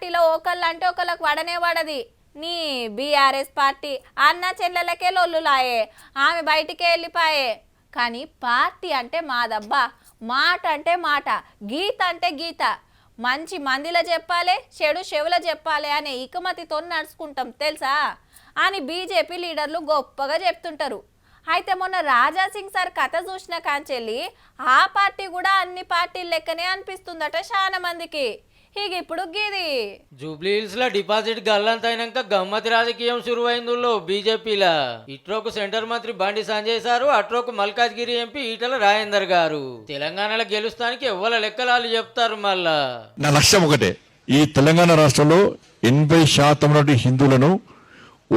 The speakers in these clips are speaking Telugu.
పార్టీలో ఒకళ్ళు అంటే ఒకళ్ళకి వడనే వడది. నీ బీఆర్ఎస్ పార్టీ అన్న చెల్లెలకే లొల్లులాయే, ఆమె బయటికే వెళ్ళిపాయే. కానీ పార్టీ అంటే మాదబ్బా, మాట అంటే మాట, గీత అంటే గీత. మంచి మందిలో చెప్పాలి, చెడు చెవుల చెప్పాలి అనే ఇకమతితో నడుచుకుంటాం తెలుసా అని బీజేపీ లీడర్లు గొప్పగా చెప్తుంటారు. అయితే మొన్న రాజాసింగ్ సార్ కథ చూసిన కాంచెల్లి ఆ పార్టీ కూడా అన్ని పార్టీల లెక్కనే అనిపిస్తుందట చాలా మందికి. ఇక ఇప్పుడు గిది జూబ్లీ హిల్స్ లో డిపాజిట్ గల్లంత అయినాక గమ్మతి రాజకీయం శురువైందులో బీజేపీలా ఇట్రోకు సెంటర్ మంత్రి బండి సంజయ్ సారు, అట్రోకు మల్కాజ్గిరి ఎంపీ ఈటల రాజేందర్ గారు తెలంగాణలో గెలుస్తానికి ఎవ్వల లెక్కలాలు చెప్తారు. మళ్ళా నా లక్ష్యం ఒకటే, ఈ తెలంగాణ రాష్ట్రంలో 80% హిందువులను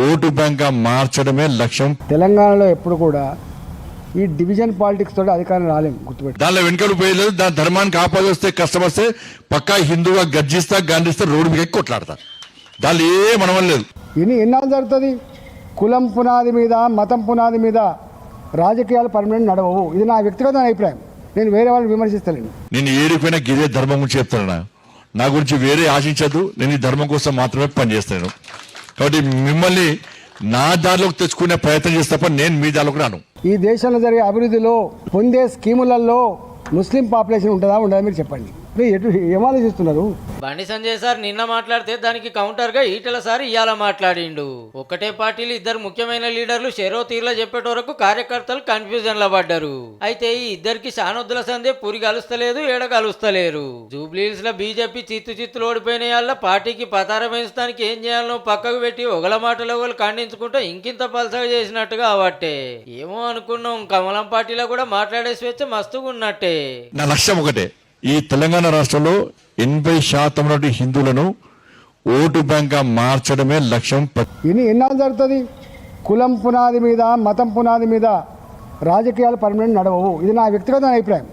ఓటు బ్యాంక్ గా మార్చడమే లక్ష్యం. తెలంగాణలో ఎప్పుడు కూడా ఈ డివిజన్ పాలిటిక్స్ తోటి అధికారం రాలేము, గుర్తుపెట్టి. దానిలో వెనుకలు పోయలేదు. దాని ధర్మానికి ఆపదొస్తే కష్టం వస్తే పక్కా హిందువుగా గర్జిస్తా, గాంధిస్తా, రోడ్డు మీద కొట్లాడతా. దానిలో ఏ మనవం లేదు. ఎన్నాళ్ళు జరుగుతుంది? కులం పునాది మీద, మతం పునాది మీద రాజకీయాలు పర్మనెంట్ నడవవు. ఇది నా వ్యక్తిగత అభిప్రాయం, నేను వేరే వాళ్ళని విమర్శిస్తలేను. నేను ఏడిపోయినా గిదే ధర్మం గురించి చెప్తాను. నా గురించి వేరే ఆశించదు. నేను ఈ ధర్మం కోసం మాత్రమే పనిచేస్తాను. కాబట్టి మిమ్మల్ని నా దారిలోకి తెచ్చుకునే ప్రయత్నం చేస్తే తప్ప నేను మీ దారిలోకి రాను. ఈ దేశంలో జరిగే అభివృద్ధిలో పొందే స్కీములలో ముస్లిం పాపులేషన్ ఉంటుందా ఉండదా మీరు చెప్పండి. ఎటు ఏం ఆలోచిస్తున్నారు? బండి సంజయ్ సార్ నిన్న మాట్లాడితే దానికి కౌంటర్ గా ఈటల సార్ ఇయాల మాట్లాడిండు. ఒకటే పార్టీలు ఇద్దరు ముఖ్యమైన లీడర్లు చెరో తీర్లా చెప్పేట వరకు కార్యకర్తలు కన్ఫ్యూజన్ లో పడ్డారు. అయితే ఈ ఇద్దరికి శానొద్దుల సందే పురి కలుస్తలేదు, ఏడ కలుస్తలేరు. జూబ్లీ హిల్స్ లో బీజేపీ చిత్తులు ఓడిపోయిన వాళ్ళ పార్టీకి పతారం వేయించడానికి ఏం చేయాలనో పక్కకు పెట్టి ఒకల మాటలో ఒకరు ఖండించుకుంటూ ఇంకింత పలసగా చేసినట్టుగా అవట్టే. ఏమో అనుకున్నాం, కమలం పార్టీలో కూడా మాట్లాడే స్వేచ్ఛ మస్తుగా ఉన్నట్టే. నా లక్ష్యం ఒకటే, ఈ తెలంగాణ రాష్ట్రంలో 80% హిందువులను ఓటు బ్యాంక్ గా మార్చడమే లక్ష్యం. ఎన్నాళ్ళు జరుగుతుంది? కులం పునాది మీద, మతం పునాది మీద రాజకీయాలు పర్మనెంట్ నడవవు. ఇది నా వ్యక్తిగత అభిప్రాయం.